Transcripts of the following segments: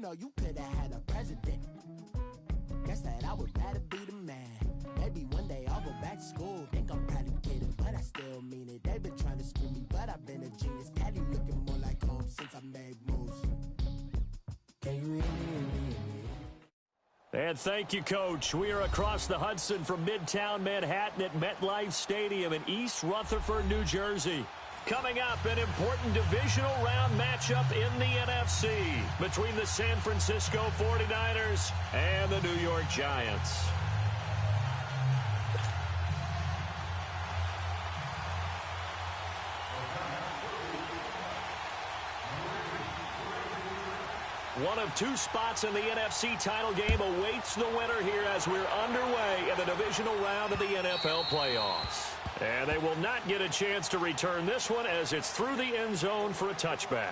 know you could have had a president. Guess that I would rather be the man. Maybe one day I'll go back to school. Think I'm probably kidding, but I still mean it. They've been trying to screw me, but I've been a genius. Caddy looking more like home since I made moves. Can you hear me? And thank you, Coach. We are across the Hudson from Midtown Manhattan at MetLife Stadium in East Rutherford, New Jersey. Coming up, an important divisional round matchup in the NFC between the San Francisco 49ers and the New York Giants. One of two spots in the NFC title game awaits the winner here as we're underway in the divisional round of the NFL playoffs. And they will not get a chance to return this one as it's through the end zone for a touchback.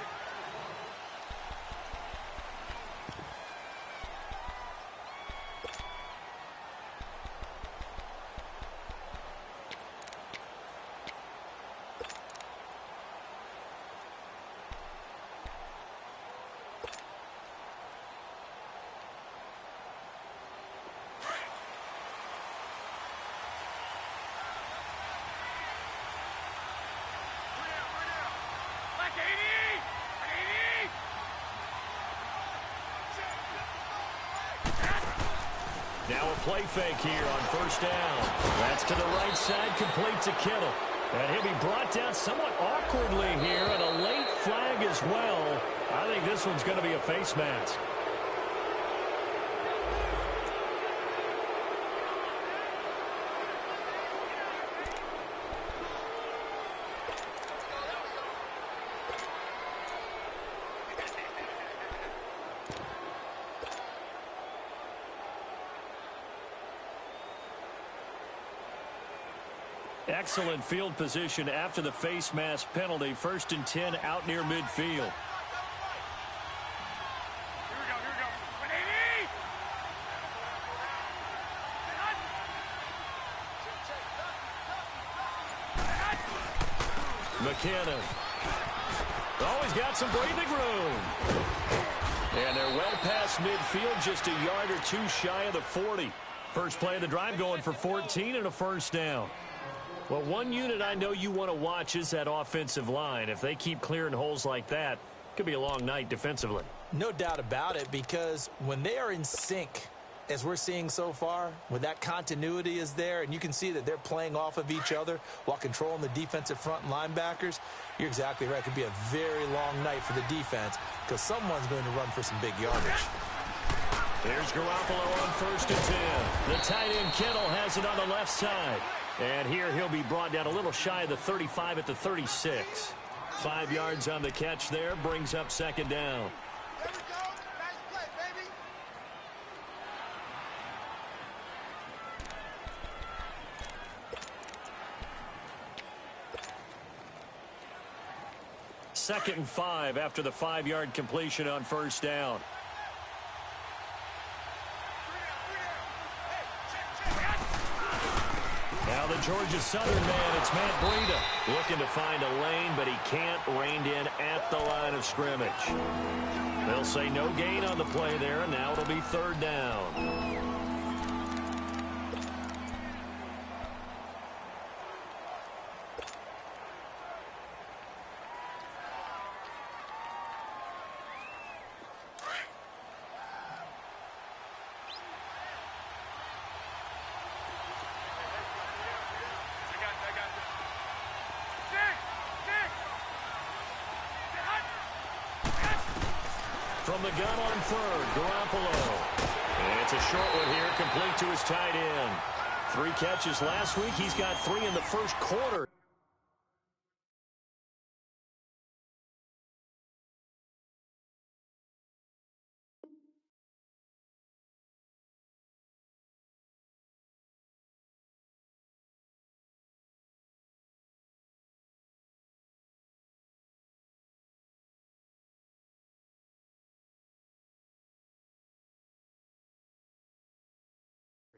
Now a play fake here on first down. That's to the right side, complete to Kittle. And he'll be brought down somewhat awkwardly here, and a late flag as well. I think this one's going to be a face mask. Excellent field position after the face mask penalty. 1st and 10 out near midfield. McKinnon. Always got some breathing room. And they're well past midfield, just a yard or two shy of the 40. First play of the drive going for 14 and a first down. Well, one unit I know you want to watch is that offensive line. If they keep clearing holes like that, it could be a long night defensively. No doubt about it, because when they are in sync, as we're seeing so far, when that continuity is there, and you can see that they're playing off of each other while controlling the defensive front linebackers, you're exactly right. It could be a very long night for the defense because someone's going to run for some big yardage. There's Garoppolo on 1st and 10. The tight end Kittle has it on the left side. And here he'll be brought down a little shy of the 35 at the 36. 5 yards on the catch there, brings up 2nd down. There we go. Nice play, baby. Second and 5 after the 5-yard completion on first down. Now the Georgia Southern man, it's Matt Breida, looking to find a lane, but he can't. Reined in at the line of scrimmage. They'll say no gain on the play there, and now it'll be 3rd down. From the gun on 3rd, Garoppolo. And it's a short one here, complete to his tight end. 3 catches last week. He's got 3 in the first quarter.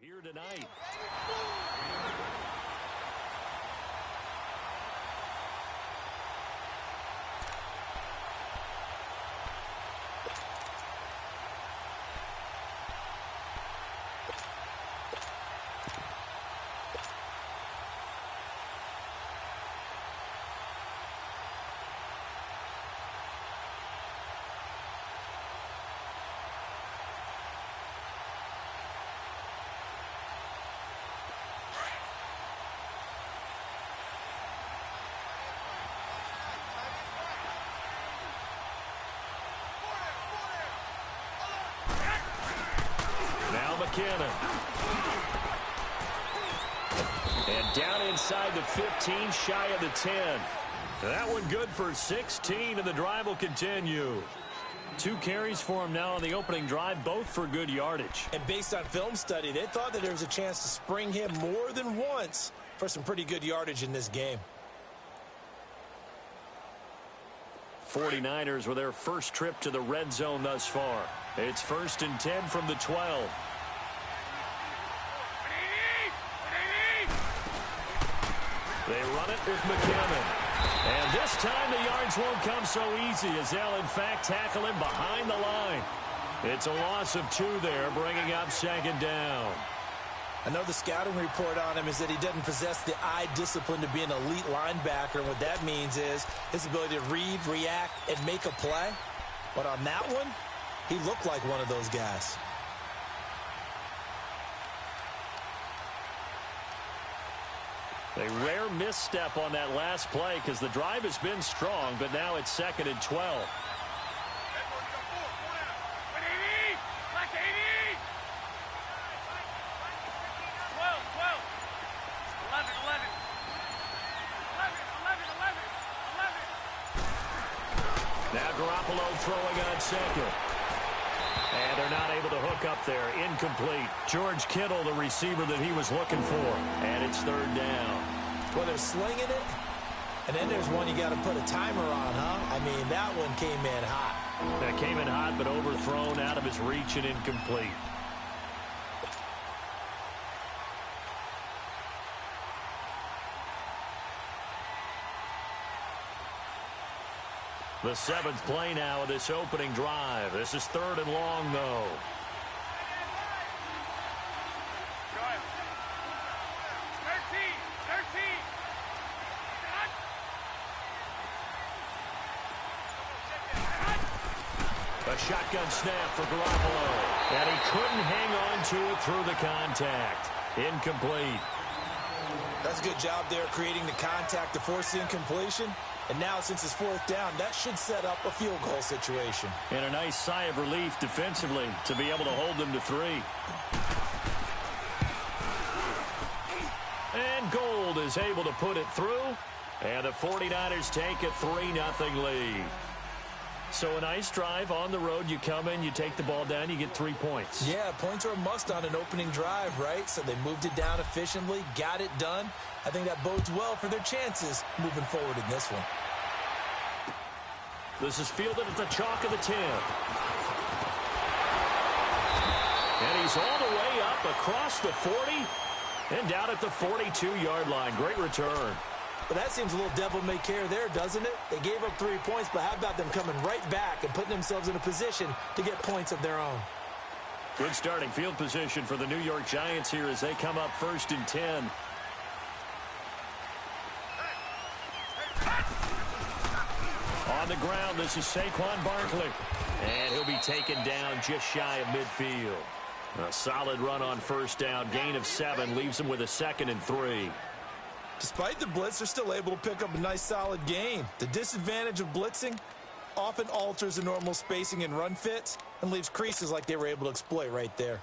Here tonight. McKinnon. And down inside the 15, shy of the 10. That one good for 16, and the drive will continue. 2 carries for him now on the opening drive, both for good yardage. And based on film study, they thought that there was a chance to spring him more than once for some pretty good yardage in this game. 49ers with their first trip to the red zone thus far. It's 1st and 10 from the 12. They run it with McKinnon. And this time the yards won't come so easy as they'll in fact tackle him behind the line. It's a loss of 2 there, bringing up 2nd down. I know the scouting report on him is that he doesn't possess the eye discipline to be an elite linebacker. What that means is his ability to read, react, and make a play. But on that one, he looked like one of those guys. A rare misstep on that last play because the drive has been strong, but now it's 2nd and 12. Now Garoppolo throwing on 2nd. And they're not able to hook up there. Incomplete. George Kittle, the receiver that he was looking for. And it's 3rd down. Well, they're slinging it. And then there's one you got to put a timer on, huh? I mean, that one came in hot. That came in hot, but overthrown, out of his reach, and incomplete. The 7th play now of this opening drive. This is 3rd and long, though. A shotgun snap for Garoppolo. And he couldn't hang on to it through the contact. Incomplete. That's a good job there creating the contact to force the incompletion. And now, since it's 4th down, that should set up a field goal situation. And a nice sigh of relief defensively to be able to hold them to 3. And Gold is able to put it through. And the 49ers take a 3-0 lead. So a nice drive on the road. You come in, you take the ball down, you get 3 points. Yeah, points are a must on an opening drive, right? So they moved it down efficiently, got it done. I think that bodes well for their chances moving forward in this one. This is fielded at the chalk of the 10. And he's all the way up across the 40 and down at the 42-yard line. Great return. But that seems a little devil-may-care there, doesn't it? They gave up 3 points, but how about them coming right back and putting themselves in a position to get points of their own? Good starting field position for the New York Giants here as they come up 1st and 10. On the ground, this is Saquon Barkley. And he'll be taken down just shy of midfield. A solid run on 1st down. Gain of 7 leaves him with a 2nd and 3. Despite the blitz, they're still able to pick up a nice solid gain. The disadvantage of blitzing often alters the normal spacing and run fits and leaves creases like they were able to exploit right there.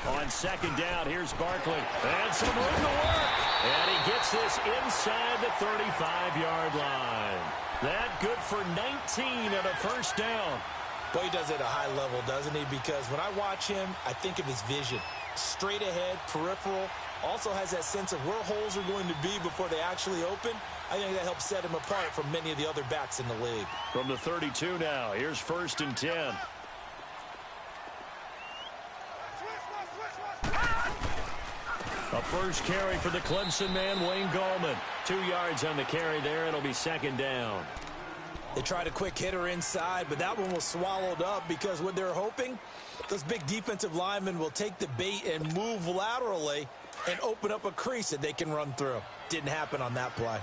On 2nd down, here's Barkley. And some room to work. And he gets this inside the 35-yard line. That good for 19 at a 1st down. Boy, he does it at a high level, doesn't he? Because when I watch him, I think of his vision. Straight ahead, peripheral. Also has that sense of where holes are going to be before they actually open. I think that helps set him apart from many of the other backs in the league. From the 32 now, here's 1st and 10. A first carry for the Clemson man, Wayne Gallman. 2 yards on the carry there. It'll be 2nd down. They tried a quick hitter inside, but that one was swallowed up because what they're hoping, those big defensive linemen will take the bait and move laterally and open up a crease that they can run through. Didn't happen on that play.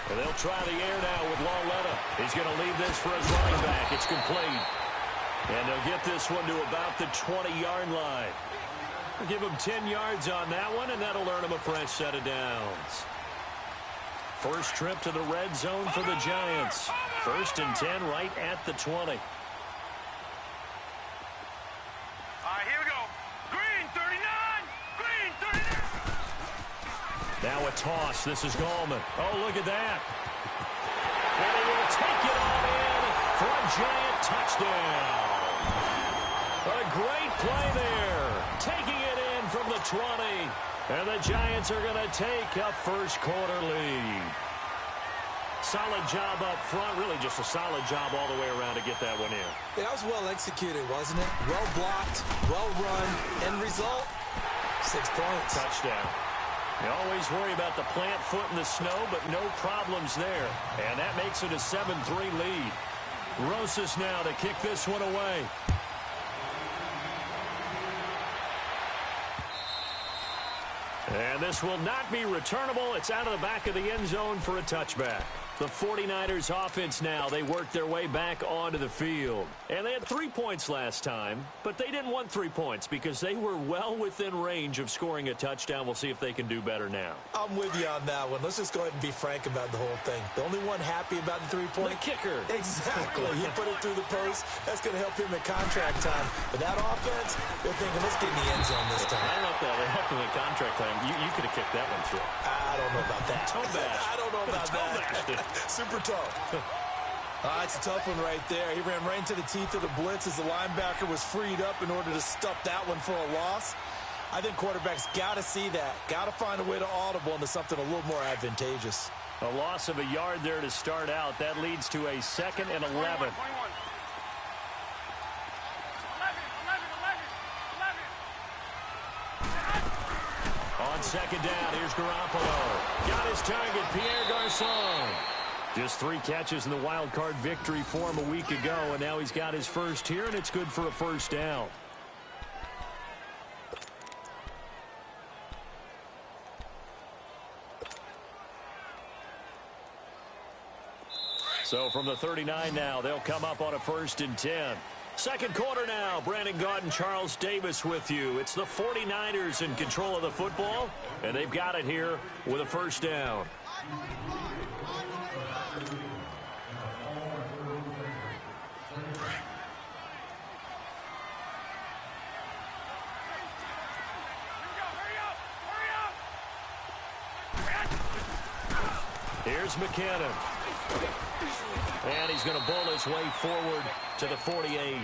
And they'll try the air now with Lauletta. He's going to leave this for his running back. It's complete. And they'll get this one to about the 20-yard line. We'll give him 10 yards on that one, and that'll earn him a fresh set of downs. First trip to the red zone for the Giants. 1st and 10 right at the 20. All right, here we go. Green 39. Green 39. Now a toss. This is Gallman. Oh, look at that. And he will take it all in for a Giant touchdown. A great play there. Taking it in from the 20. And the Giants are going to take a first-quarter lead. Solid job up front. Really just a solid job all the way around to get that one in. Yeah, that was well executed, wasn't it? Well blocked, well run. End result, 6 points. Touchdown. You always worry about the plant foot in the snow, but no problems there. And that makes it a 7-3 lead. Rosas now to kick this one away. And this will not be returnable. It's out of the back of the end zone for a touchback. The 49ers offense now, they worked their way back onto the field. And they had 3 points last time, but they didn't want 3 points because they were well within range of scoring a touchdown. We'll see if they can do better now. I'm with you on that one. Let's just go ahead and be frank about the whole thing. The only one happy about the 3-point. The kicker. Exactly. He put it through the post. That's going to help him in contract time. But that offense, they're thinking, let's get in the end zone this time. I don't know if that would help him in contract time. You could have kicked that one through. I don't know about that. Toe bash. I don't know about that. Super tough. It's a tough one right there. He ran right into the teeth of the blitz as the linebacker was freed up in order to stuff that one for a loss. I think quarterbacks got to see that. Got to find a way to audible into something a little more advantageous. A loss of a yard there to start out. That leads to a 2nd and 11. 21. On 2nd down, here's Garoppolo. Got his target, Pierre Garçon. Just 3 catches in the wild card victory for him a week ago, and now he's got his first here, and it's good for a first down. So from the 39 now, they'll come up on a 1st and 10. Second quarter now. Brandon Gaudin and Charles Davis with you. It's the 49ers in control of the football, and they've got it here with a first down. Here's McKinnon. And he's going to bowl his way forward to the 48.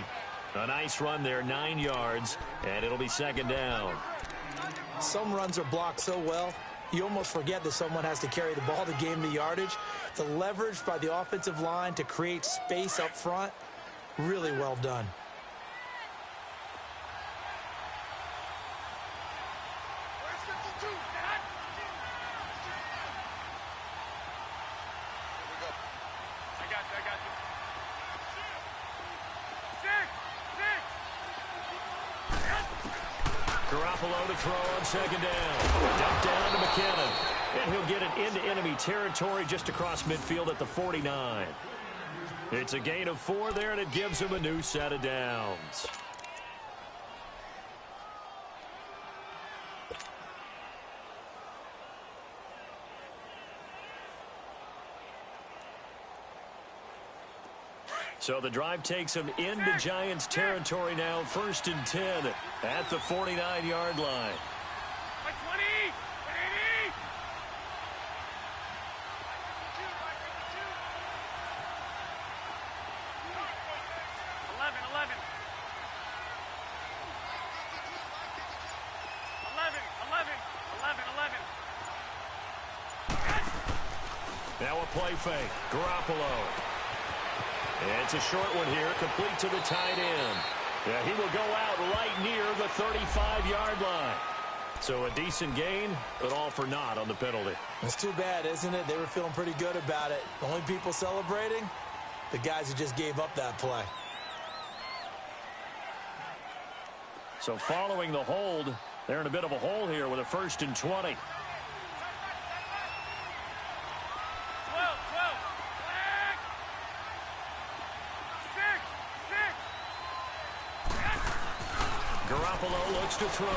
A nice run there, 9 yards, and it'll be 2nd down. Some runs are blocked so well, you almost forget that someone has to carry the ball to gain the yardage. The leverage by the offensive line to create space up front, really well done. Garoppolo to throw on 2nd down. Dumped down to McKinnon. And he'll get it into enemy territory just across midfield at the 49. It's a gain of 4 there, and it gives him a new set of downs. So the drive takes him into Giants territory now. 1st and 10 at the 49-yard line. 20! 11. Now a play fake. Garoppolo. It's a short one here, complete to the tight end. Yeah, he will go out right near the 35-yard line. So a decent gain, but all for naught on the penalty. It's too bad, isn't it? They were feeling pretty good about it. The only people celebrating, the guys who just gave up that play. So following the hold, they're in a bit of a hole here with a 1st and 20. Garoppolo looks to throw.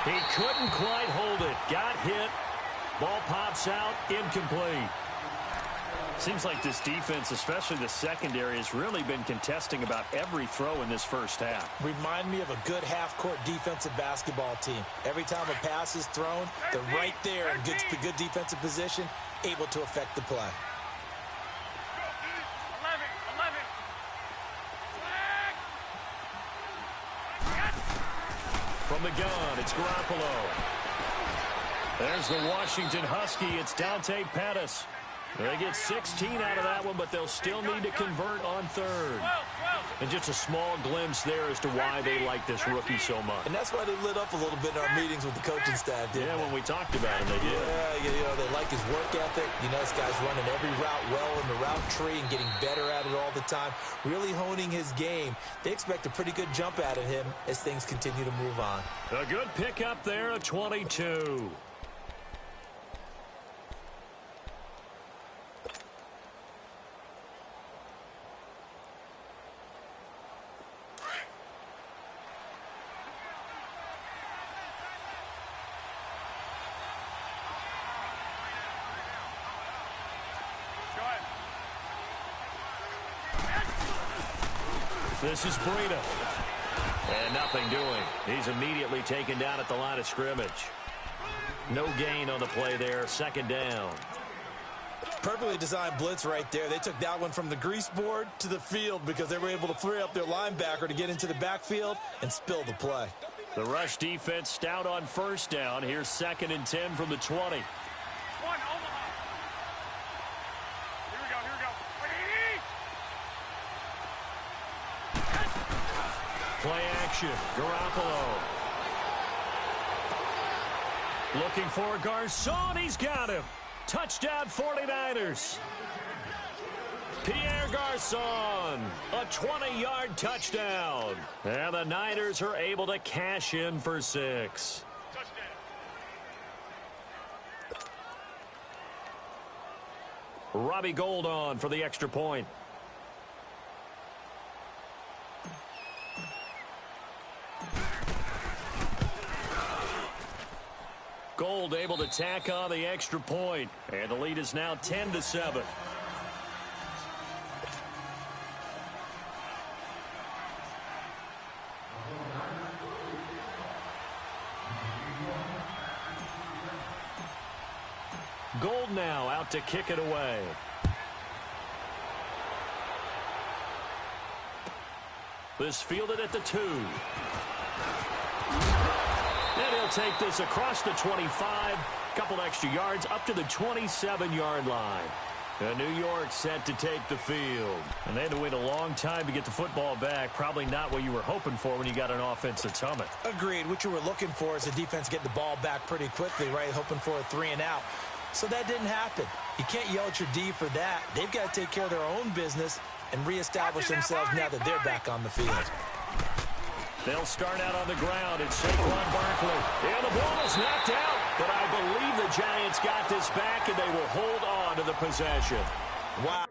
He couldn't quite hold it. Got hit. Ball pops out. Incomplete. Seems like this defense, especially the secondary, has really been contesting about every throw in this first half. Remind me of a good half-court defensive basketball team. Every time a pass is thrown, they're right there in good defensive position, able to affect the play. 11. From the gun, it's Garoppolo. There's the Washington Husky. It's Dante Pettis. They get 16 out of that one, but they'll still need to convert on third. And just a small glimpse there as to why they like this rookie so much. And that's why they lit up a little bit in our meetings with the coaching staff, didn't they? When we talked about him, they did. Yeah, they like his work ethic. This guy's running every route well in the route tree and getting better at it all the time, really honing his game. They expect a pretty good jump out of him as things continue to move on. A good pickup there, a 22. This is Breida. And nothing doing. He's immediately taken down at the line of scrimmage. No gain on the play there. Second down. Perfectly designed blitz right there. They took that one from the grease board to the field because they were able to free up their linebacker to get into the backfield and spill the play. The rush defense stout on first down. Here's 2nd and 10 from the 20. Play action. Garoppolo. Looking for Garcon. He's got him. Touchdown 49ers. Pierre Garcon. A 20-yard touchdown. And the Niners are able to cash in for 6. Robbie Gould on for the extra point. Gould able to tack on the extra point. And the lead is now 10-7. Gould now out to kick it away. This fielded at the 2. And he'll take this across the 25. Couple extra yards up to the 27-yard line. And New York set to take the field. And they had to wait a long time to get the football back. Probably not what you were hoping for when you got an offense that's humming. Agreed. What you were looking for is the defense getting the ball back pretty quickly, right? Hoping for a 3 and out. So that didn't happen. You can't yell at your D for that. They've got to take care of their own business and reestablish themselves now that they're back on the field. They'll start out on the ground. It's Saquon Barkley. And the ball is knocked out. But I believe the Giants got this back, and they will hold on to the possession. Wow.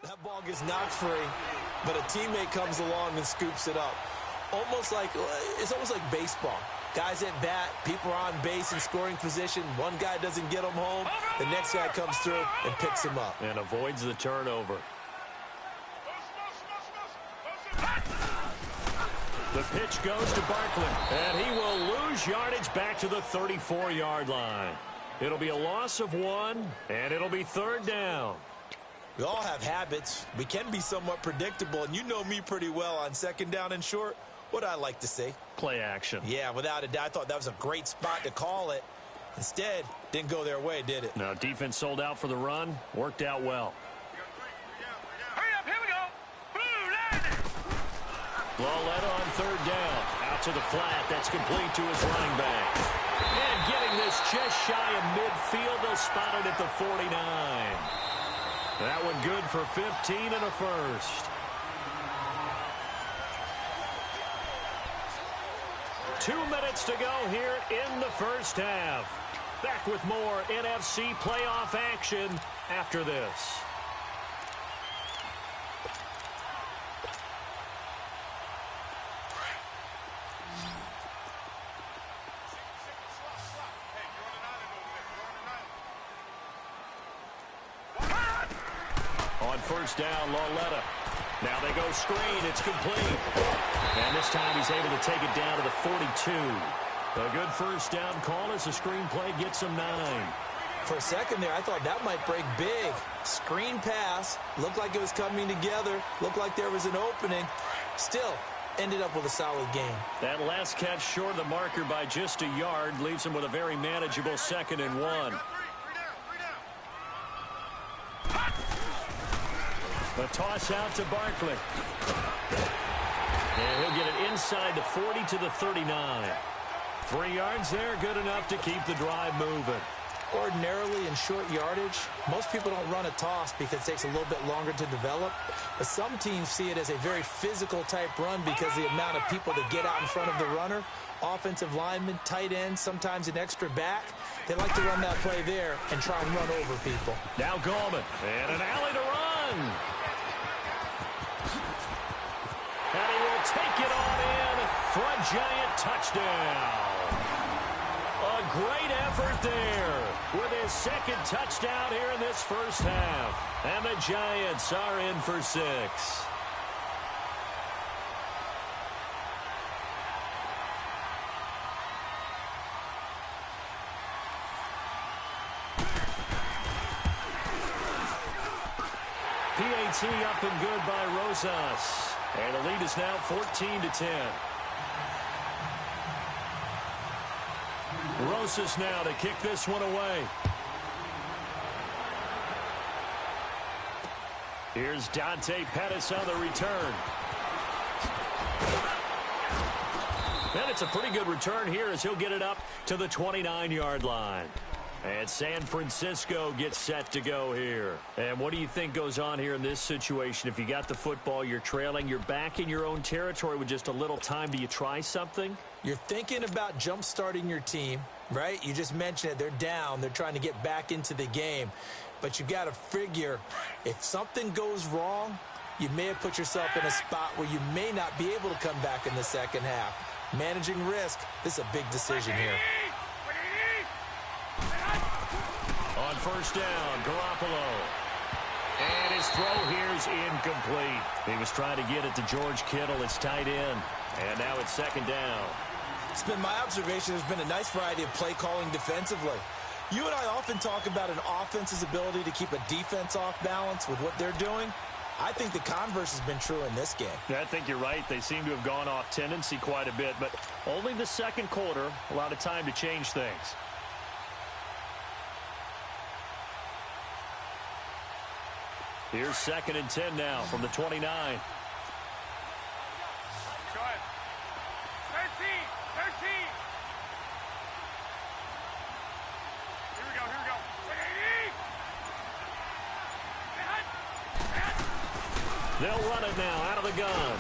That ball gets knocked free, but a teammate comes along and scoops it up. It's almost like baseball. Guys at bat, people are on base in scoring position. One guy doesn't get him home. The next guy comes through and picks him up. And avoids the turnover. The pitch goes to Barkley, and he will lose yardage back to the 34-yard line. It'll be a loss of 1, and it'll be 3rd down. We all have habits. We can be somewhat predictable, and you know me pretty well on 2nd down and short. What I like to say? Play action. Yeah, without a doubt. I thought that was a great spot to call it. Instead, didn't go their way, did it? No, defense sold out for the run. Worked out well. Hurry up, here we go. Blue line. Lauletta on 3rd down. Out to the flat. That's complete to his running back. And getting this just shy of midfield, they'll spot it at the 49. That one good for 15 and a first. 2 minutes to go here in the first half. Back with more NFC playoff action after this. On first down, Lauletta. Now they go screen. It's complete. And this time he's able to take it down to the 42. A good first down call as the screen play gets him 9. For a second there, I thought that might break big. Screen pass. Looked like it was coming together. Looked like there was an opening. Still, ended up with a solid game. That last catch short of the marker by just a yard leaves him with a very manageable 2nd and 1. A toss out to Barkley. And he'll get it inside the 40 to the 39. 3 yards there, good enough to keep the drive moving. Ordinarily in short yardage, most people don't run a toss because it takes a little bit longer to develop. But some teams see it as a very physical type run because the amount of people that get out in front of the runner, offensive linemen, tight ends, sometimes an extra back. They like to run that play there and try and run over people. Now Gallman, and an alley to run. And he will take it on in for a giant touchdown. A great effort there with his 2nd touchdown here in this first half. And the Giants are in for 6. PAT up and good by Rosas. And the lead is now 14-10. Rosas now to kick this one away. Here's Dante Pettis on the return. And it's a pretty good return here as he'll get it up to the 29-yard line. And San Francisco gets set to go here. And what do you think goes on here in this situation? If you got the football, you're trailing, you're back in your own territory with just a little time. Do you try something? You're thinking about jump-starting your team, right? You just mentioned it. They're down. They're trying to get back into the game. But you got to figure if something goes wrong, you may have put yourself in a spot where you may not be able to come back in the second half. Managing risk, this is a big decision here. On first down, Garoppolo. And his throw here's incomplete. He was trying to get it to George Kittle, his tight end. And now it's 2nd down. It's been my observation there's been a nice variety of play calling defensively. You and I often talk about an offense's ability to keep a defense off balance with what they're doing. I think the converse has been true in this game. I think you're right. They seem to have gone off tendency quite a bit, but only the 2nd quarter, a lot of time to change things. Here's 2nd and 10 now from the 29. Go ahead. 13. Here we go. They'll run it now out of the gun.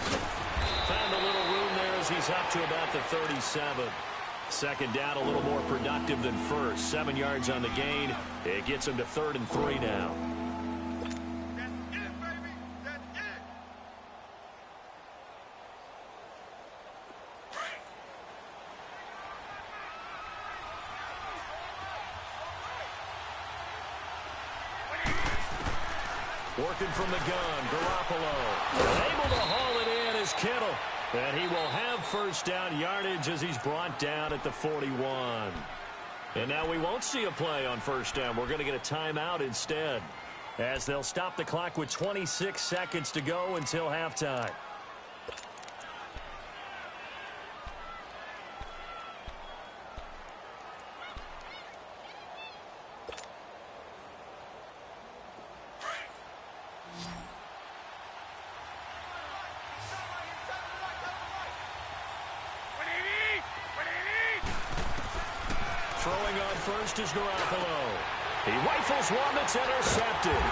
Found a little room there as he's up to about the 37. 2nd down, a little more productive than first. 7 yards on the gain. It gets him to 3rd and 3 now. Working from the gun, Garoppolo. Able to haul it in is Kittle. And he will have first down yardage as he's brought down at the 41. And now we won't see a play on first down. We're going to get a timeout instead, as they'll stop the clock with 26 seconds to go until halftime. Throwing on first is Garoppolo. He rifles one that's intercepted.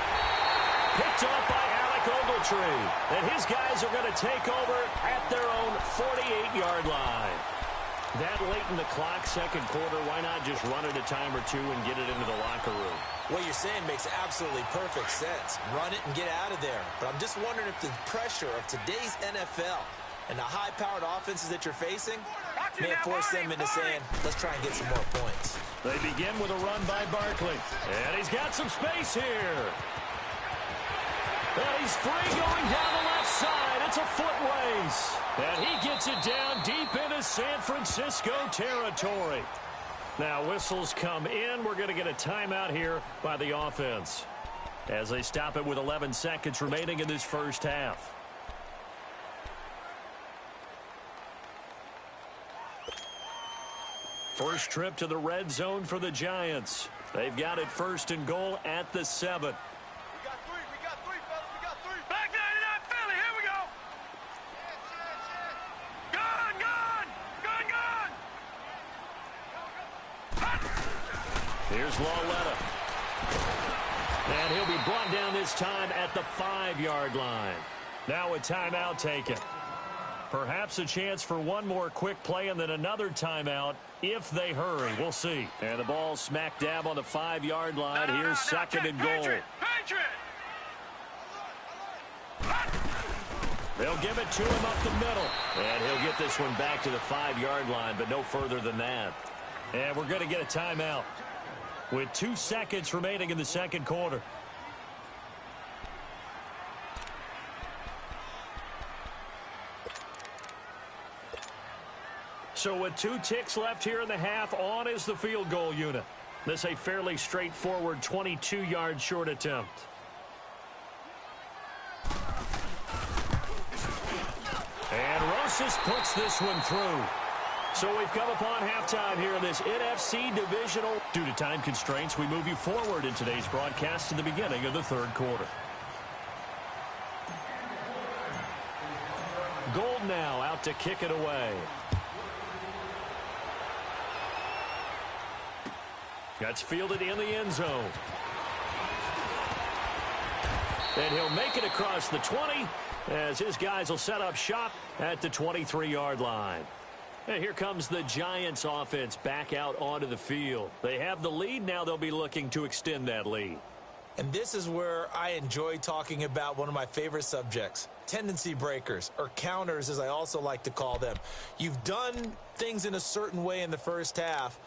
Picked off by Alec Ogletree. And his guys are going to take over at their own 48-yard line. That late in the clock, second quarter, why not just run it a time or two and get it into the locker room? What you're saying makes absolutely perfect sense. Run it and get out of there. But I'm just wondering if the pressure of today's NFL and the high-powered offenses that you're facing may force them into saying, let's try and get some more points. They begin with a run by Barkley. And he's got some space here. And he's free going down the left side. It's a foot race. And he gets it down deep into San Francisco territory. Now whistles come in. We're going to get a timeout here by the offense as they stop it with 11 seconds remaining in this first half. First trip to the red zone for the Giants. They've got it first and goal at the 7. We got three, fellas. We got three. Back 99, Philly. Here we go. Gun. Here's Lauletta. And he'll be brought down this time at the 5-yard line. Now a timeout taken. Perhaps a chance for one more quick play and then another timeout if they hurry. We'll see. And the ball smack dab on the 5-yard line. Here's second and goal. They'll give it to him up the middle. And he'll get this one back to the 5-yard line, but no further than that. And we're going to get a timeout with 2 seconds remaining in the second quarter. So with 2 ticks left here in the half, on is the field goal unit. This a fairly straightforward 22-yard short attempt. And Rosas puts this one through. So we've come upon halftime here in this NFC divisional. Due to time constraints, we move you forward in today's broadcast to the beginning of the third quarter. Gold now out to kick it away. That's fielded in the end zone. And he'll make it across the 20 as his guys will set up shop at the 23-yard line. And here comes the Giants offense back out onto the field. They have the lead. Now they'll be looking to extend that lead. And this is where I enjoy talking about one of my favorite subjects, tendency breakers, or counters as I also like to call them. You've done things in a certain way in the first half,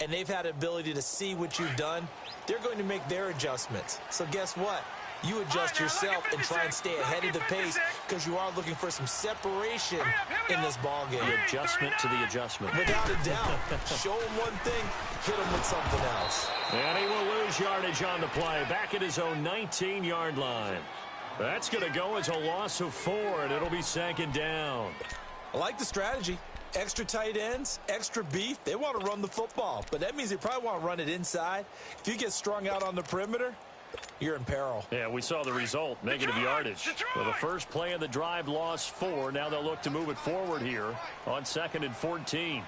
and they've had the ability to see what you've done. They're going to make their adjustments. So guess what? You adjust yourself and try and stay ahead of the pace because you are looking for some separation in this ball game. The adjustment to the adjustment. Without a doubt. Show him one thing, hit him with something else. And he will lose yardage on the play. Back at his own 19-yard line. That's going to go as a loss of 4, and it'll be second down. I like the strategy. Extra tight ends, extra beef. They want to run the football, but that means they probably want to run it inside. If you get strung out on the perimeter, you're in peril. Yeah, we saw the result, negative yardage. Well, the first play of the drive lost 4. Now they'll look to move it forward here on 2nd and 14. Here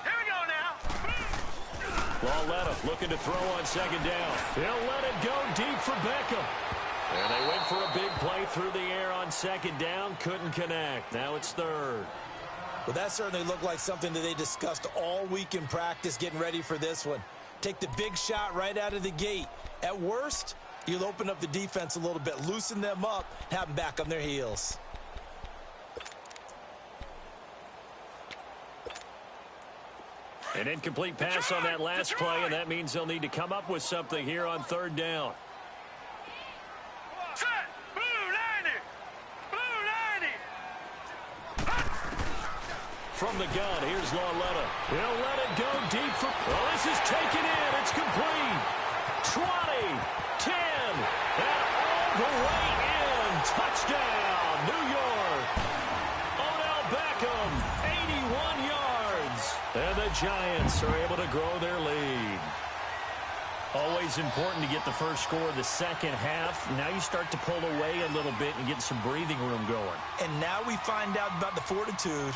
we go now. Lauletta looking to throw on second down. He'll let it go deep for Beckham. And they went for a big play through the air on second down. Couldn't connect. Now it's third. Well, that certainly looked like something that they discussed all week in practice getting ready for this one. Take the big shot right out of the gate. At worst, you'll open up the defense a little bit, loosen them up, have them back on their heels. An incomplete pass on that last play, and that means they'll need to come up with something here on third down. Set. Blue 90. Blue 90. From the gun, here's Lauletta. He'll let it go deep for... Well, this is taken in. It's complete. 20, 10, and all the way in. Touchdown, New York. Odell Beckham, 81 yards. And the Giants are able to grow their lead. Always important to get the first score of the second half. Now you start to pull away a little bit and get some breathing room going. And now we find out about the fortitude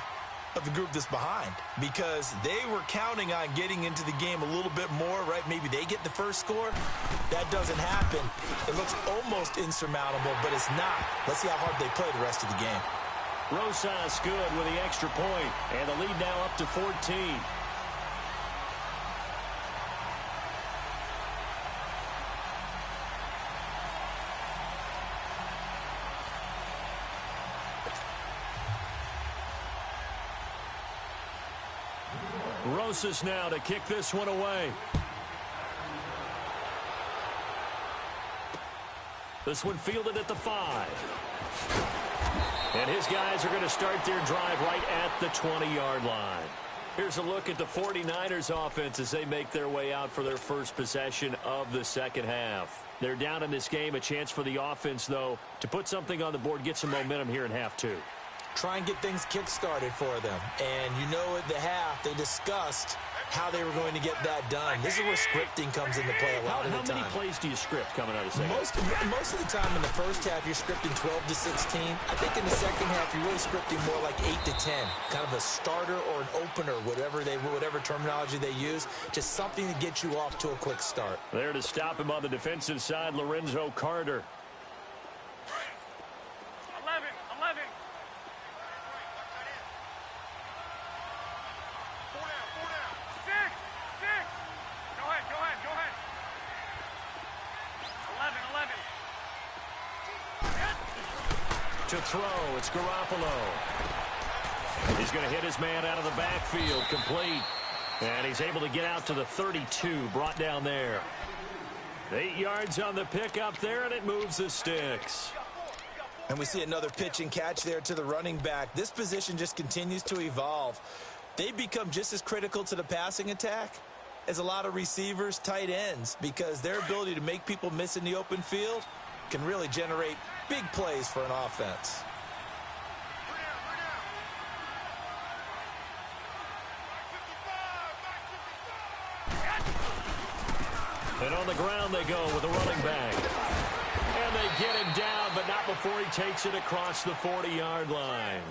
of the group that's behind, because they were counting on getting into the game a little bit more, right? Maybe they get the first score. That doesn't happen. It looks almost insurmountable, but it's not. Let's see how hard they play the rest of the game. Rosas good with the extra point, and the lead now up to 14. Rosas now to kick this one away. This one fielded at the 5. And his guys are going to start their drive right at the 20-yard line. Here's a look at the 49ers offense as they make their way out for their first possession of the second half. They're down in this game. A chance for the offense, though, to put something on the board, get some momentum here in half 2. Try and get things kick-started for them. And you know at the half, they discussed how they were going to get that done. This is where scripting comes into play a lot of the time. How many plays do you script coming out of the second? Most of the time in the first half, you're scripting 12 to 16. I think in the second half, you're really scripting more like 8 to 10. Kind of a starter or an opener, whatever terminology they use. Just something to get you off to a quick start. There to stop him on the defensive side, Lorenzo Carter. 11. 4 down. 6. Go ahead. 11. To throw, it's Garoppolo. He's going to hit his man out of the backfield, complete. And he's able to get out to the 32, brought down there. 8 yards on the pickup there, and it moves the sticks. And we see another pitch and catch there to the running back. This position just continues to evolve. They become just as critical to the passing attack as a lot of receivers, tight ends, because their ability to make people miss in the open field can really generate big plays for an offense. And on the ground they go with the running back. And they get him down, but not before he takes it across the 40-yard line.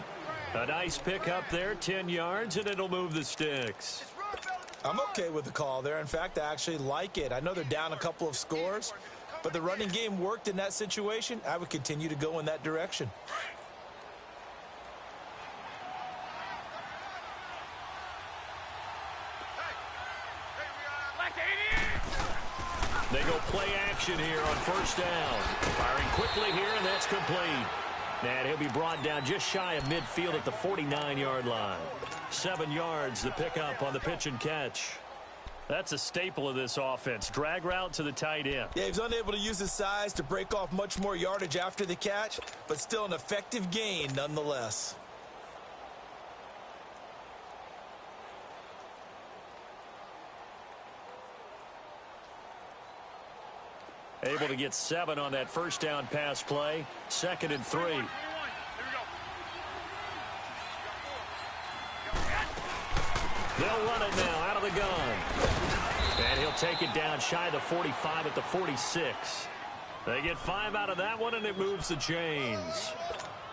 A nice pickup there, 10 yards, and it'll move the sticks. I'm okay with the call there. In fact, I actually like it. I know they're down a couple of scores, but the running game worked in that situation. I would continue to go in that direction. They go play action here on first down. Firing quickly here, and that's complete. And he'll be brought down just shy of midfield at the 49-yard line. 7 yards, the pickup on the pitch and catch. That's a staple of this offense. Drag route to the tight end. Yeah, he's unable to use his size to break off much more yardage after the catch, but still an effective gain nonetheless. Able to get 7 on that first down pass play. 2nd and 3. They'll run it now out of the gun. And he'll take it down shy of the 45 at the 46. They get 5 out of that one, and it moves the chains.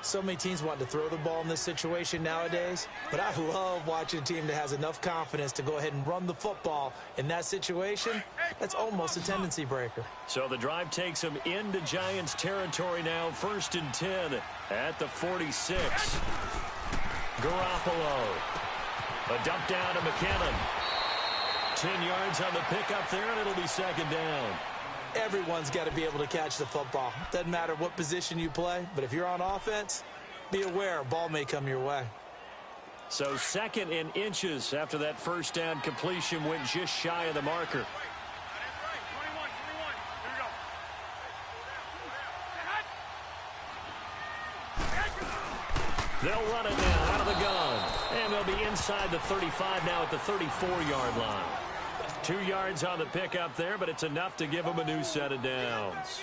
So many teams want to throw the ball in this situation nowadays, but I love watching a team that has enough confidence to go ahead and run the football. In that situation, that's almost a tendency breaker. So the drive takes them into Giants territory now. 1st and 10 at the 46. Garoppolo. A dump down to McKinnon. 10 yards on the pickup there, and it'll be 2nd down. Everyone's got to be able to catch the football. Doesn't matter what position you play, but if you're on offense, be aware a ball may come your way. So 2nd and inches after that first down completion went just shy of the marker. They'll run it now out of the gun. And they'll be inside the 35 now at the 34-yard line. 2 yards on the pickup there, but it's enough to give them a new set of downs.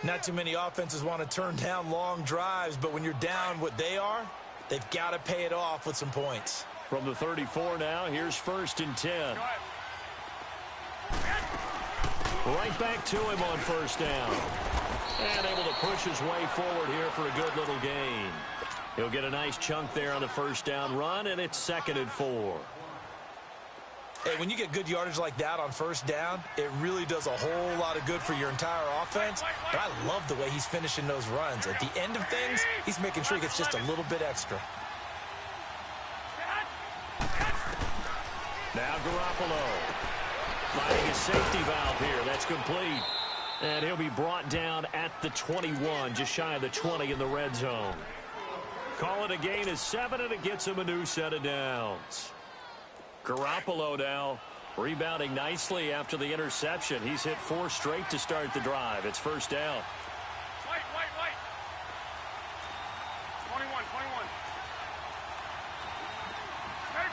Not too many offenses want to turn down long drives, but when you're down what they are, they've got to pay it off with some points. From the 34 now, here's 1st and 10. Right back to him on first down. And able to push his way forward here for a good little gain. He'll get a nice chunk there on the first down run, and it's 2nd and 4. Hey, when you get good yardage like that on first down, it really does a whole lot of good for your entire offense. But I love the way he's finishing those runs. At the end of things, he's making sure he gets just a little bit extra. Now Garoppolo finding a safety valve here. That's complete. And he'll be brought down at the 21, just shy of the 20 in the red zone. Call it a gain of 7, and it gets him a new set of downs. Garoppolo now rebounding nicely after the interception. He's hit 4 straight to start the drive. It's first down. White. 21. 13.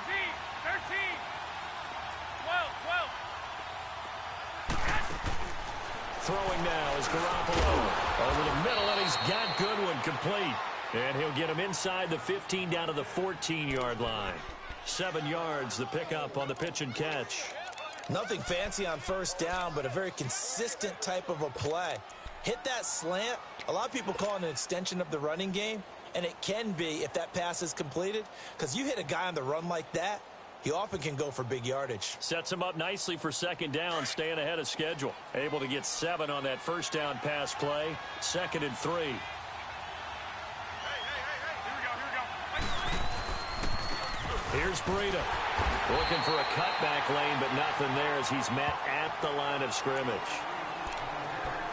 12. Throwing now is Garoppolo over the middle, and he's got Goodwin complete. And he'll get him inside the 15 down to the 14-yard line. 7 yards, the pickup on the pitch and catch. Nothing fancy on first down, but a very consistent type of a play. Hit that slant. A lot of people call it an extension of the running game, and it can be if that pass is completed, because you hit a guy on the run like that, he often can go for big yardage. Sets him up nicely for 2nd down, staying ahead of schedule. Able to get 7 on that first down pass play. 2nd and 3. Here we go. Here's Breida. Looking for a cutback lane, but nothing there as he's met at the line of scrimmage.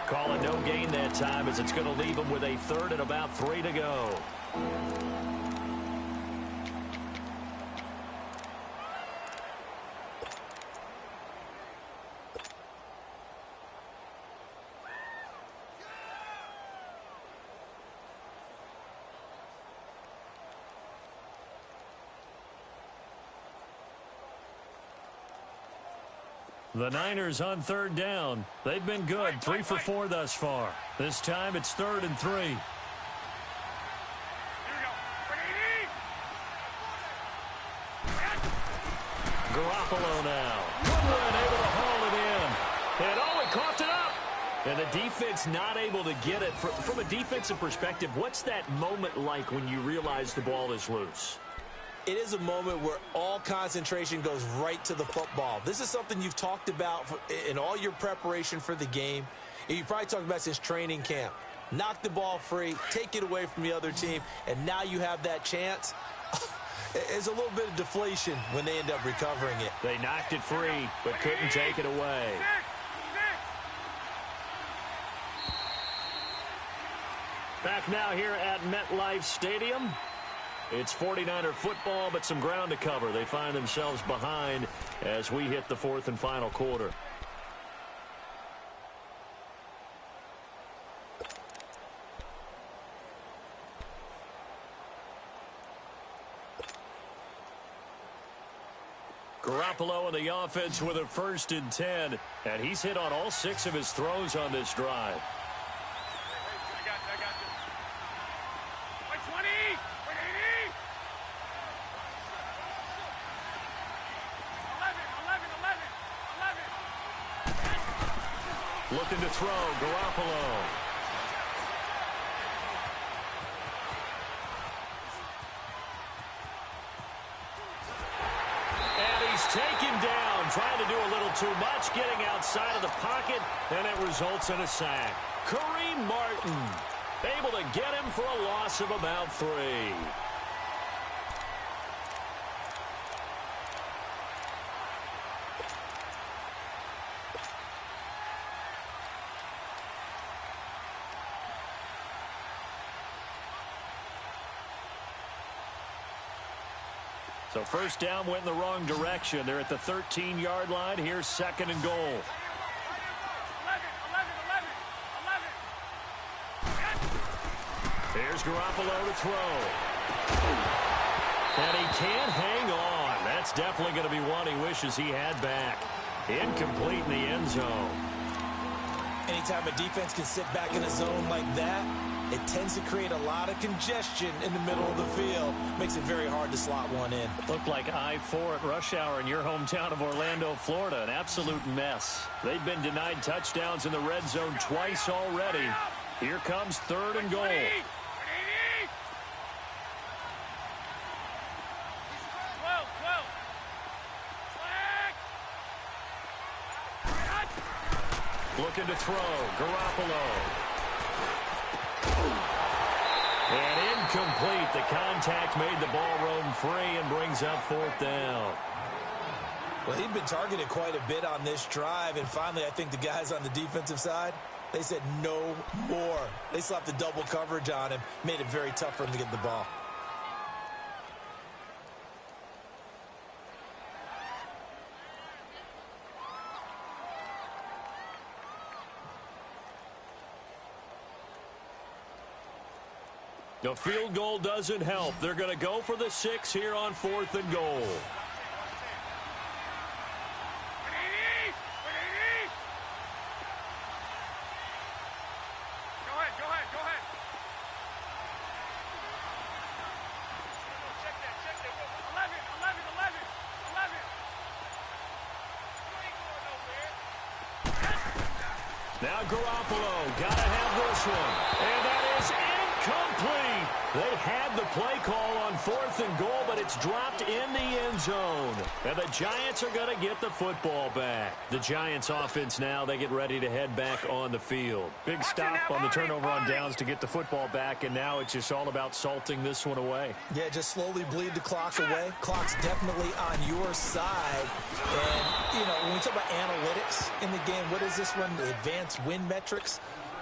Call it no gain that time as it's going to leave him with a 3rd and about 3 to go. The Niners on 3rd down. They've been good, 3 for 4 thus far. This time it's 3rd and 3. Here we go. Garoppolo now. Goodwin able to haul it in. And he coughed it up. And the defense not able to get it. From a defensive perspective, what's that moment like when you realize the ball is loose? It is a moment where all concentration goes right to the football. This is something you've talked about in all your preparation for the game. And you probably talked about since training camp. Knock the ball free, take it away from the other team, and now you have that chance. It's a little bit of deflation when they end up recovering it. They knocked it free, but couldn't take it away. Back now here at MetLife Stadium. It's 49er football, but some ground to cover. They find themselves behind as we hit the 4th and final quarter. Garoppolo in the offense with a 1st and 10, and he's hit on all 6 of his throws on this drive. I got you. White 20. White 80. 11. Looking to throw, Garoppolo. And he's taken down, trying to do a little too much, getting outside of the pocket, and it results in a sack. Kareem Martin able to get him for a loss of about 3. So first down went in the wrong direction. They're at the 13-yard line. Here's 2nd and goal. 11. Here's Garoppolo to throw. And he can't hang on. That's definitely going to be one he wishes he had back. Incomplete in the end zone. Anytime a defense can sit back in a zone like that, it tends to create a lot of congestion in the middle of the field. Makes it very hard to slot one in. Looked like I-4 at rush hour in your hometown of Orlando, Florida. An absolute mess. They've been denied touchdowns in the red zone twice already. Here comes 3rd and goal. Looking to throw. Garoppolo. And incomplete. The contact made the ball roam free and brings up 4th down. Well, he'd been targeted quite a bit on this drive, and finally I think the guys on the defensive side, they said no more. They slapped the double coverage on him, made it very tough for him to get the ball. The field goal doesn't help. They're going to go for the 6 here on 4th and goal. Now Garoppolo, got to have this one. And that is incomplete. They had the play call on 4th and goal, but it's dropped in the end zone. And the Giants are going to get the football back. The Giants offense now, they get ready to head back on the field. Big stop on the turnover on downs to get the football back, and now it's just all about salting this one away. Yeah, just slowly bleed the clock away. Clock's definitely on your side. And, you know, when we talk about analytics in the game, what is this one? The advanced win metrics?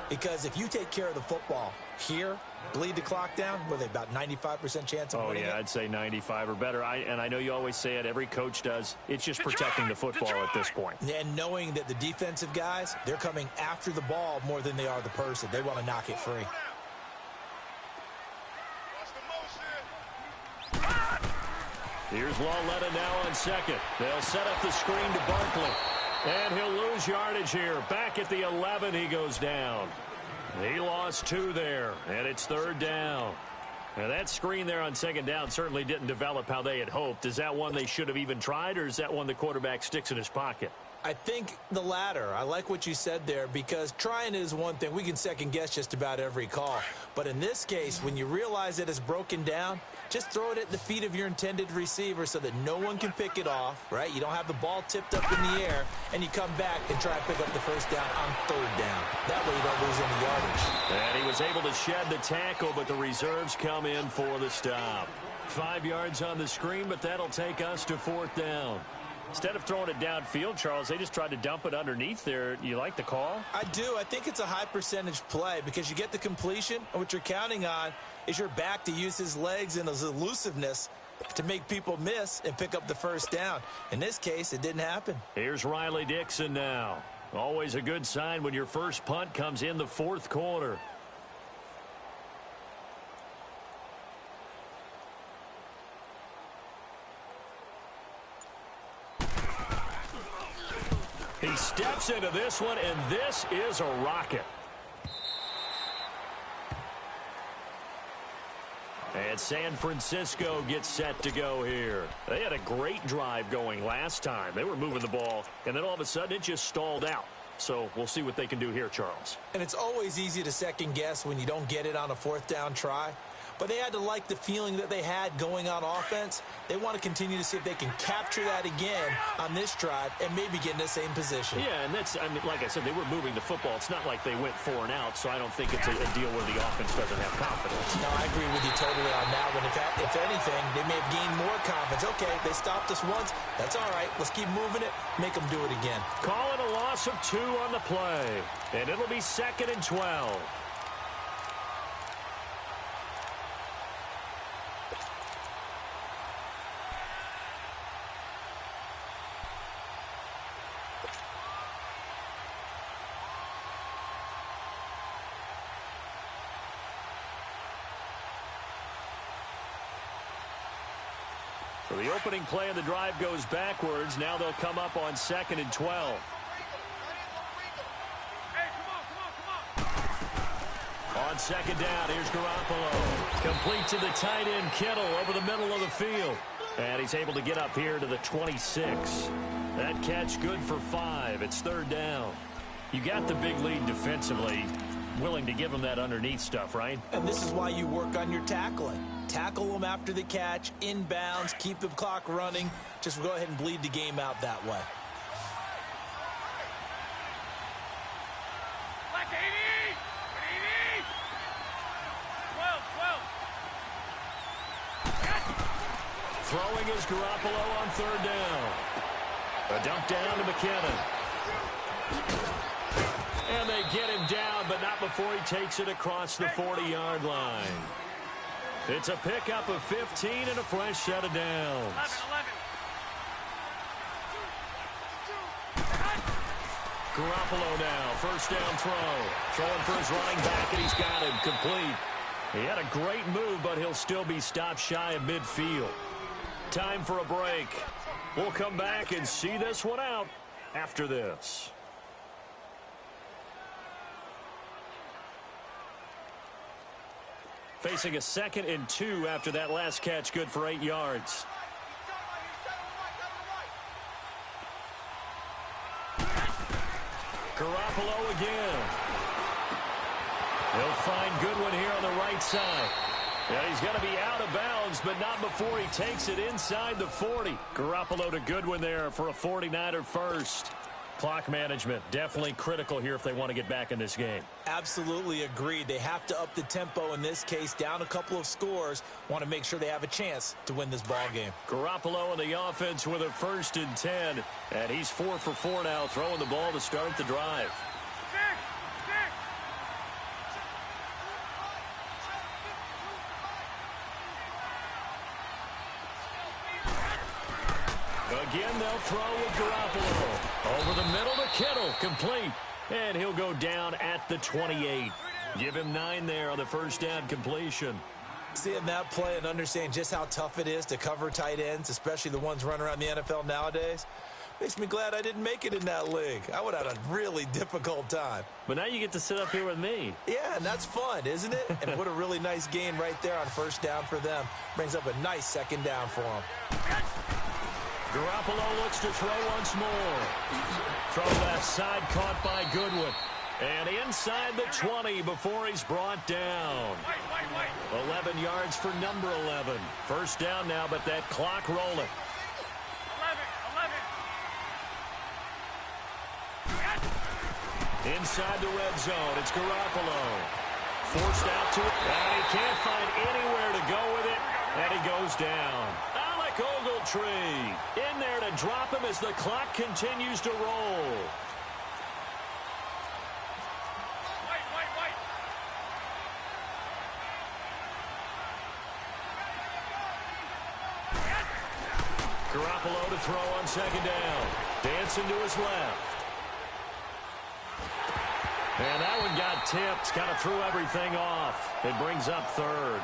Because if you take care of the football here, bleed the clock down, with about 95% chance of winning it? I'd say 95 or better. And I know you always say it, every coach does. It's just protecting the football at this point. And knowing that the defensive guys, they're coming after the ball more than they are the person. They want to knock it free. Here's Lauletta now on second. They'll set up the screen to Barkley. And he'll lose yardage here. Back at the 11, he goes down. He lost 2 there, and it's 3rd down. Now, that screen there on 2nd down certainly didn't develop how they had hoped. Is that one they should have even tried, or is that one the quarterback sticks in his pocket? I think the latter. I like what you said there, because trying is one thing. We can second-guess just about every call. But in this case, when you realize that it's broken down, just throw it at the feet of your intended receiver so that no one can pick it off, right? You don't have the ball tipped up in the air, and you come back and try and pick up the 1st down on 3rd down. That way you don't lose any yardage. And he was able to shed the tackle, but the reserves come in for the stop. 5 yards on the screen, but that'll take us to 4th down. Instead of throwing it downfield, Charles, they just tried to dump it underneath there. You like the call? I do. I think it's a high percentage play because you get the completion, and what you're counting on is your back to use his legs and his elusiveness to make people miss and pick up the 1st down. In this case, it didn't happen. Here's Riley Dixon now. Always a good sign when your first punt comes in the 4th quarter. He steps into this one, and this is a rocket. And San Francisco gets set to go here. They had a great drive going last time. They were moving the ball, and then all of a sudden it just stalled out. So we'll see what they can do here, Charles. And it's always easy to second guess when you don't get it on a 4th down try. But they had to like the feeling that they had going on offense. They want to continue to see if they can capture that again on this drive and maybe get in the same position. Yeah, and that's, I mean, like I said, they were moving the football. It's not like they went 4 and out, so I don't think it's a deal where the offense doesn't have confidence. No, I agree with you totally on that one. If anything, they may have gained more confidence. Okay, they stopped us once. That's all right. Let's keep moving it. Make them do it again. Call it a loss of 2 on the play, and it'll be 2nd and 12. So the opening play of the drive goes backwards. Now they'll come up on 2nd and 12. On 2nd down, here's Garoppolo. Complete to the tight end, Kittle, over the middle of the field. And he's able to get up here to the 26. That catch good for 5. It's 3rd down. You got the big lead defensively. Willing to give them that underneath stuff, right? And this is why you work on your tackling. Tackle them after the catch, inbounds, keep the clock running. Just go ahead and bleed the game out that way. Throwing is Garoppolo on third down. A dump down to McKinnon. And they get him down, but not before he takes it across the 40-yard line. It's a pickup of 15 and a fresh set of downs. 11. Garoppolo now, first down throw. Throwing for his running back, and he's got him complete. He had a great move, but he'll still be stopped shy of midfield. Time for a break. We'll come back and see this one out after this. Facing a 2nd and 2 after that last catch, good for 8 yards. Garoppolo again. He'll find Goodwin here on the right side. Yeah, he's going to be out of bounds, but not before he takes it inside the 40. Garoppolo to Goodwin there for a 49er first. Clock management, definitely critical here if they want to get back in this game. Absolutely agreed. They have to up the tempo in this case, down a couple of scores. Want to make sure they have a chance to win this ball game. Garoppolo in the offense with a 1st and 10. And he's 4 for 4 now, throwing the ball to start the drive. Again, they'll throw with Garoppolo. Over the middle to Kittle, complete. And he'll go down at the 28. Give him 9 there on the first down completion. Seeing that play and understanding just how tough it is to cover tight ends, especially the ones running around the NFL nowadays, makes me glad I didn't make it in that league. I would have had a really difficult time. But now you get to sit up here with me. Yeah, and that's fun, isn't it? And what a really nice gain right there on first down for them. Brings up a nice 2nd down for them. Garoppolo looks to throw once more. From left side, caught by Goodwin. And inside the 20 before he's brought down. 11 yards for number 11. First down now, but that clock rolling. 11. Inside the red zone, it's Garoppolo. Forced out to it, and he can't find anywhere to go with it, and he goes down. Ogletree in there to drop him as the clock continues to roll. Garoppolo to throw on 2nd down. Dancing to his left. And that one got tipped. Kind of threw everything off. It brings up 3rd.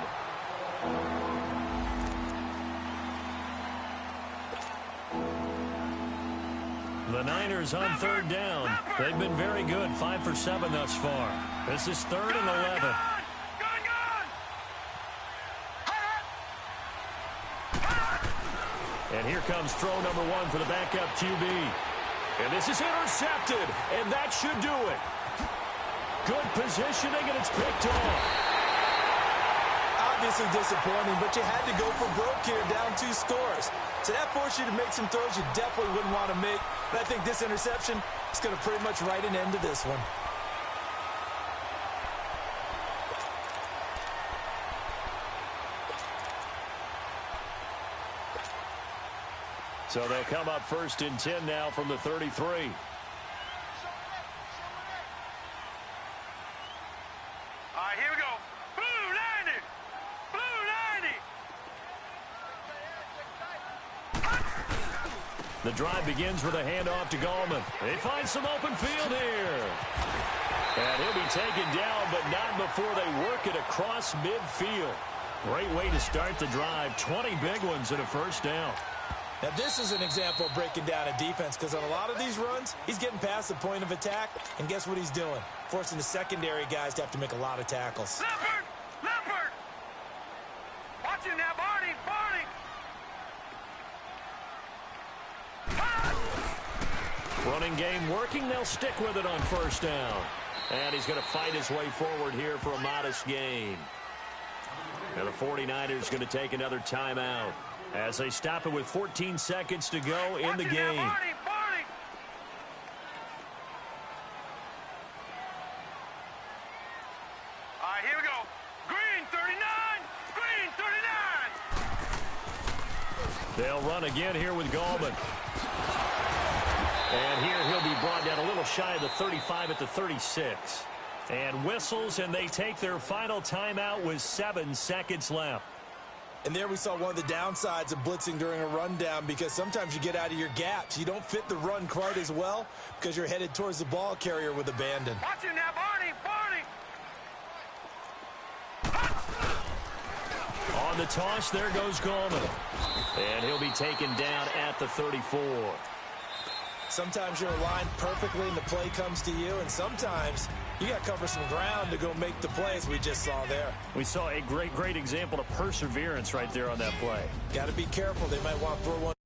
The Niners on 3rd down. They've been very good, 5 for 7 thus far. This is 3rd and 11. And here comes throw number 1 for the backup QB. And this is intercepted, and that should do it. Good positioning, and it's picked off. Obviously disappointing, but you had to go for broke here, down 2 scores. So that forced you to make some throws you definitely wouldn't want to make. But I think this interception is going to pretty much write an end to this one. So they'll come up 1st and 10 now from the 33. All right, here we go. Blue 90. Blue 90. The drive begins with a handoff to Gallman. They find some open field here. And he'll be taken down, but not before they work it across midfield. Great way to start the drive. 20 big ones and a first down. Now, this is an example of breaking down a defense, because on a lot of these runs, he's getting past the point of attack, and guess what he's doing? Forcing the secondary guys to have to make a lot of tackles. Leopard! Leopard! Watch him now, Barney! Barney! Running game working. They'll stick with it on first down. And he's going to fight his way forward here for a modest gain. And the 49ers going to take another timeout as they stop it with 14 seconds to go in the game. Now, Barney! All right, here we go. Green 39! Green 39! They'll run again here with Gallman. And here he'll be brought down a little shy of the 35 at the 36. And whistles, and they take their final timeout with 7 seconds left. And there we saw one of the downsides of blitzing during a rundown, because sometimes you get out of your gaps. You don't fit the run quite as well because you're headed towards the ball carrier with abandon. Watch it now, Barney! On the toss, there goes Gallman. And he'll be taken down at the 34. Sometimes you're aligned perfectly and the play comes to you, and sometimes you got to cover some ground to go make the play, as we just saw there. We saw a great example of perseverance right there on that play. Got to be careful. They might want to throw one